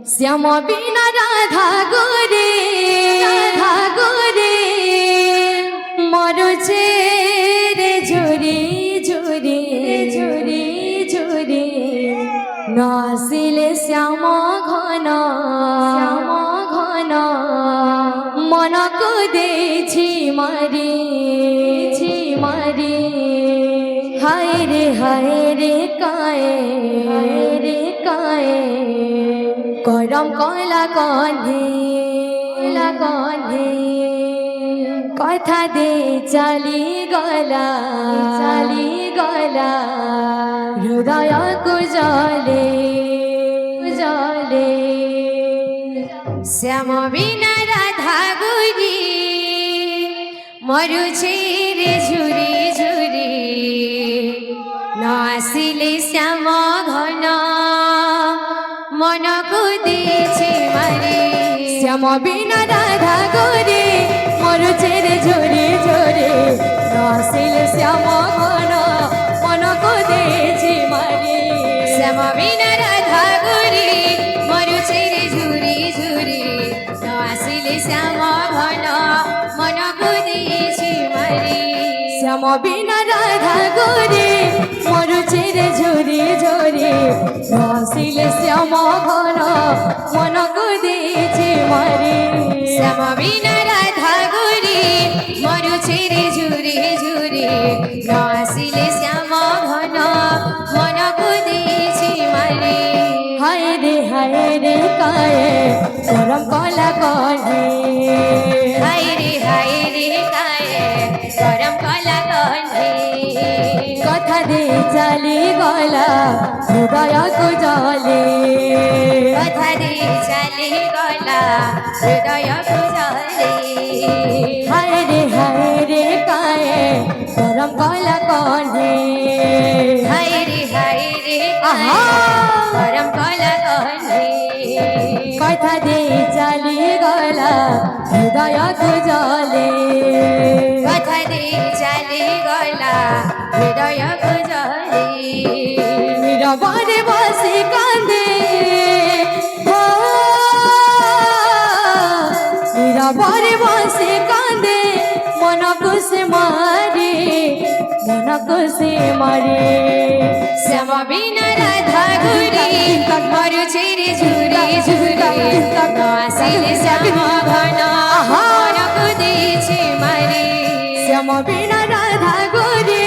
শ্যাম বিনা রাধা গোরে মরছে রে ঝরে ঝরে ঝরে ঝরে নাসিলে শ্যাম ঘন মনকু দেছি মারে হায় রে কায়ে করম কলা কন্ধে কথা দে চালি গলা হৃদয় কুজলে শ্যাম বিনা রাধা গুরি মরুছে রে ঝুরি ঝুরি নাসিলে শ্যাম ঘন মনকু দিছে মারে শ্যাম বিনা রাধা গোরে মরুছে রে ঝরে ঝরে নাসিলে শ্যাম ঘন মনকু দিছে মারে শ্যাম বিনা রাধা গোরে মরুছে রে ঝুরি ঝুরি নাসিলে শ্যাম ঘন মনকু দিছে মারে শ্যাম বিনা রাধা গোরে মরুছে রে ঝরে ঝরে নাসিলে শ্যাম ঘন মনকু দিছে মারে শ্যাম বিনা রাধা গোরে মরুছে রে ঝুরে ঝুরে নাসিলে শ্যাম ঘন মনকু দিছে মারে হায় রে কায়ে করম কলা কন্ধে হায় রে কায়ে করম কলা কন্ধে কথা দে চালি গলা হৃদয় কুজলে কথা দে চালি গলা হৃদয় কুজলে হায় রে কায়ে করম কলা কন্ধে হায় রে করম কলা কন্ধে কথা দে চালি গলা হৃদয় কুজলে কথা দে চালি গলা হৃদয় কুজলে নীরবরে বসে কান্দে নীরবরে বসে কান্দে মনকু সে মারে শ্যাম বিনা রাধা গুরি মরুছে রে ঝুরি ঝুরি নাসিলে শ্যাম ঘন মনকু দিছে মারে শ্যাম বিনা রাধা গুরি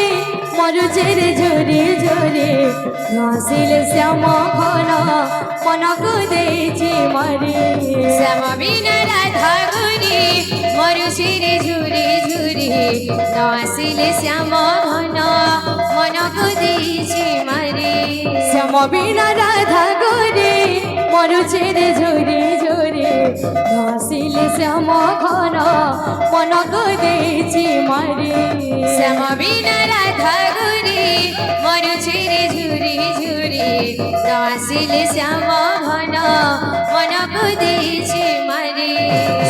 মরুছে রে ঝুরি ঝুরি নাসিলে শ্যাম ঘন মনকু দিছে মারে শ্যাম বিনা রাধা গুরি মরুছে রে ঝুরি ঝুরি নাসিলে শ্যাম ঘন মনকু দিছে মারে শ্যাম বিনা রাধা গোরে মরুছে রে ঝুরি ঝুরি নাসিলে শ্যাম ঘন মনকু দিছে মারে শ্যাম বিনা রাধা গোরে মরুছে রে ঝুরি ঝুরি নাসিলে শ্যাম ঘন মনকু দিছে মারে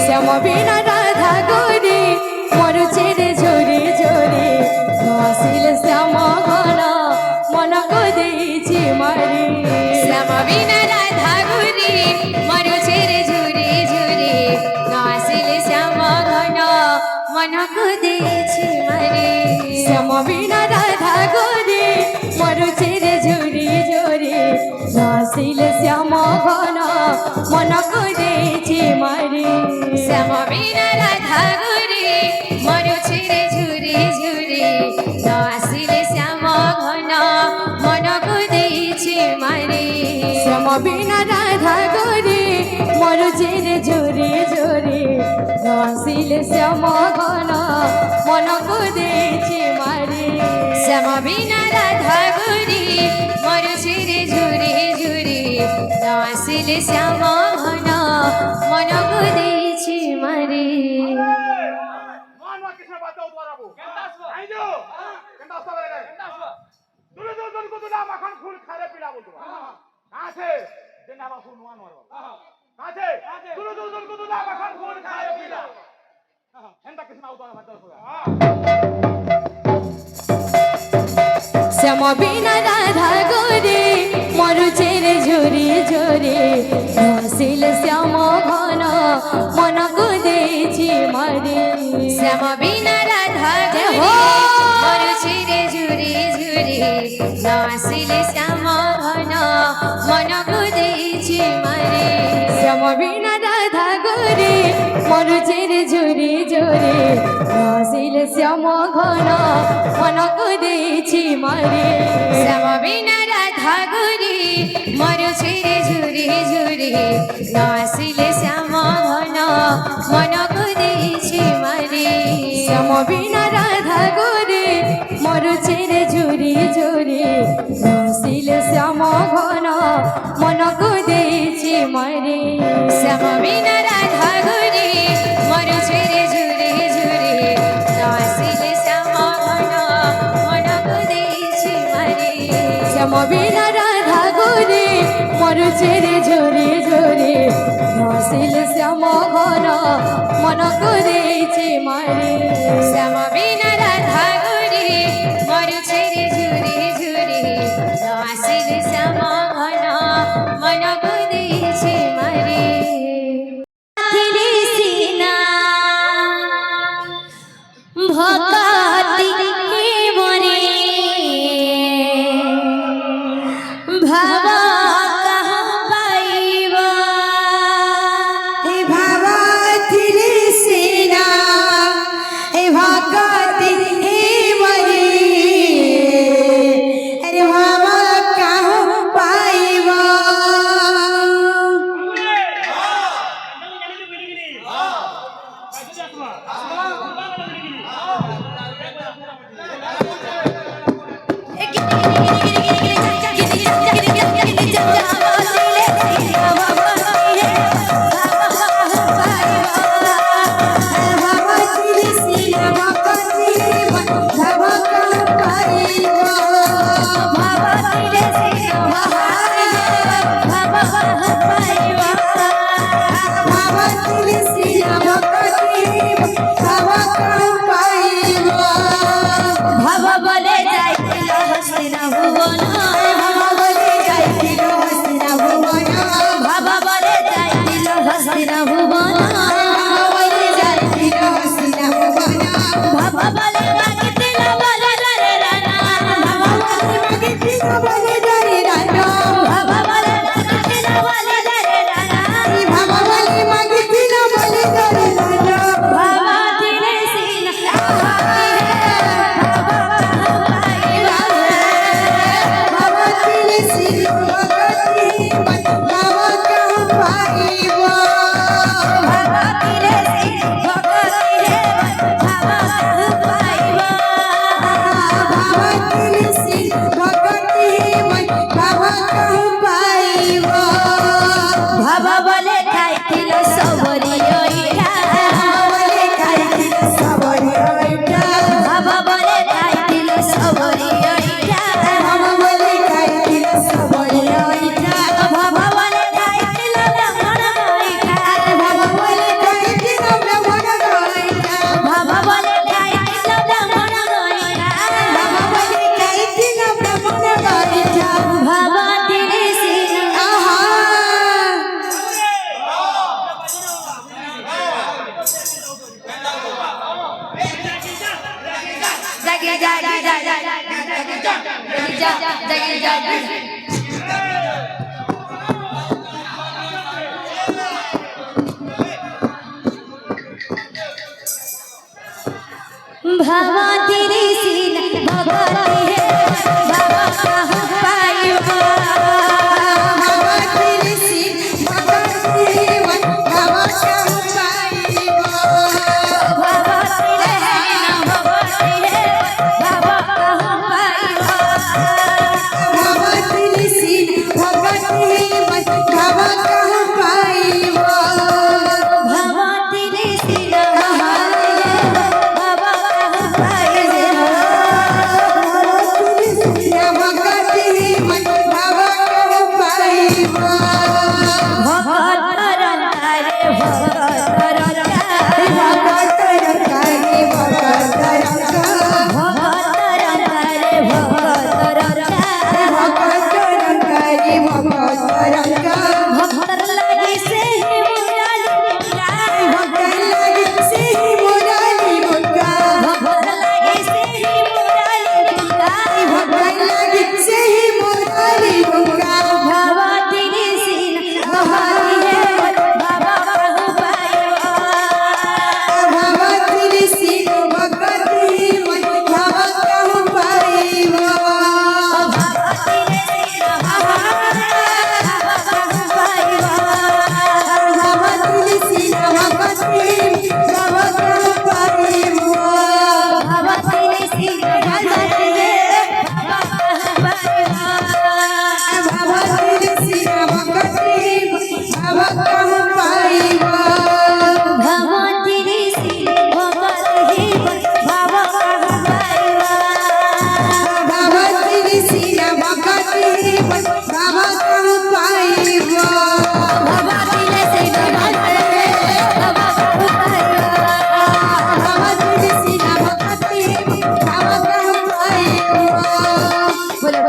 শ্যাম বিনা রাধা গোরে মরুছে রে ঝুরি ঝুরি নাসিলে শ্যাম ঘন মনকু দিছে মারে শ্যাম বিনা রাধা গোরে মরুছে রে ঝুরি ঝুরি নাসিলে শ্যাম ঘন মনকু দিছে মারে শ্যাম বিনা রাধা গোরে মরুছে রে ঝুরি ঝুরি নাসিলে শ্যাম ঘন মনকু দিছে মারে শ্যাম বিনা রাধা গোরে মরুছে রে ঝুরি ঝুরি নাসিলে শ্যাম ঘন মনকু দিছে মারে শ্যাম বিনা রাধা গোরে মরুছে রে ঝুরি ঝুরি নাসিলে শ্যাম ঘন মনকু দিছে মারে শ্যাম বিনা রাধা গোরে মরুছে রে ঝুরি ঝুরি নাসিলে শ্যাম ঘন মনকু দিছে মারে শ্যাম বিনা রাধা গোরে মরুছে রে ঝুরি ঝুরি আসিল শ্যাম ঘন মনকু দেছি মারি শ্যাম বিনা রাধা গুরি মরুছি রে ঝুরি ঝুরি আসিলে শ্যাম ঘন মনকু দেছি মারি শ্যাম বিনা রাধা গুরি মরুছি রে ঝুরি ঝুরি আসিলে শ্যাম ঘন মনকু দেছি মারি শ্যাম বিনা রাধা গুরি মরুছি রে ঝুরি ঝুরি আসিলে শ্যাম ঘন মনকু দেছি মারি শ্যাম বিনা রাধা গুরি মরুছি রে ঝুরি ঝুরি আসিলে শ্যাম ঘন মনকু দেছি মারি শ্যাম বিনা রাধা গুরি মরুছি রে ঝুরি ঝুরি আসিলে শ্যাম ঘন মনকু দেছি মারি শ্যাম বিনা রাধা গুরি মরুছি রে ঝুরি ঝুরি আসিলে শ্যাম ঘন মনকু দেছি মারি শ্যাম বিনা রাধা গুরি মরুছি রে ঝুরি ঝুরি আসিলে শ্যাম ঘন মনকু দেছি মারি ভক্তি মরে ভাব কাহা পাইব ভাবা ଥିଲେ সিনা এ ভক্তি মরে আরে ভাবা কাহা পাইব ভাবা ଥିଲେ সিনা ভক্তি ভাবা কাহা পাইব ভাবা ଥିଲେ সিনা ভক্তি ভাবা কাহা পাইব ভাবা বলে যাইছিল হস্তিনা ভুবন ভাবা বলে যাইছিল হস্তিনা ভুবন ভাবা বলে যাইছিল হস্তিনা ভুবন ভাবা বলে যাইছিল হস্তিনা ভুবন ভাবা বলে মাগিছিল বলে রে রানা ভাবা বলে মাগিছিল বলে ধরে রানা ভাবা বলে মাগিছিল বলে রে রানা ভাবা বলে মাগিছিল বলে ধরে রানা ভাবা দিলে সিনা ভাবা ଥିଲେ সিনা ভক্তি ভাবা কাহা পাইব ভাবা দিলে সিনা ভগরে ভাবা পাইব ভাবা ଥିଲେ সিনা ভক্তি ভাবা কাহা পাইব ভাবা বলে খাইছিল সবরি ওইটা বলে খাইছিল সবরি ওইটা ভাবা বলে খাইছিল সবরি ওইটা ভাবা বলে খাইছিল সবরি ওইটা ভাবা বলে খাইছিল ব্রাহ্মণ ওইটা ভাবা বলে খাইছিল ব্রাহ্মণ ওইটা ভাবা বলে খাইছিল ব্রাহ্মণ ওইটা ভাবা বলে খাইছিল ব্রাহ্মণ ওইটা ভাবা দিলে সিনা আহা জাগি জাগি জাগি জাগি জাগি ভাবা দিলে সিনা ভগরে ভাবা কাহা পাইব ভাবা ଥିଲେ সিনা ভক্তি ভাবা কাহা পাইব ভাবা দিলে সিনা ভগরে ভাবা কাহা পাইব ভাবা ଥିଲେ সিনা ভক্তি ভাবা কাহা পাইব ভাবা দিলে সিনা ভাবা কাহা পাইব ভাবা ଥିଲେ সিনা ভক্তি আমাদের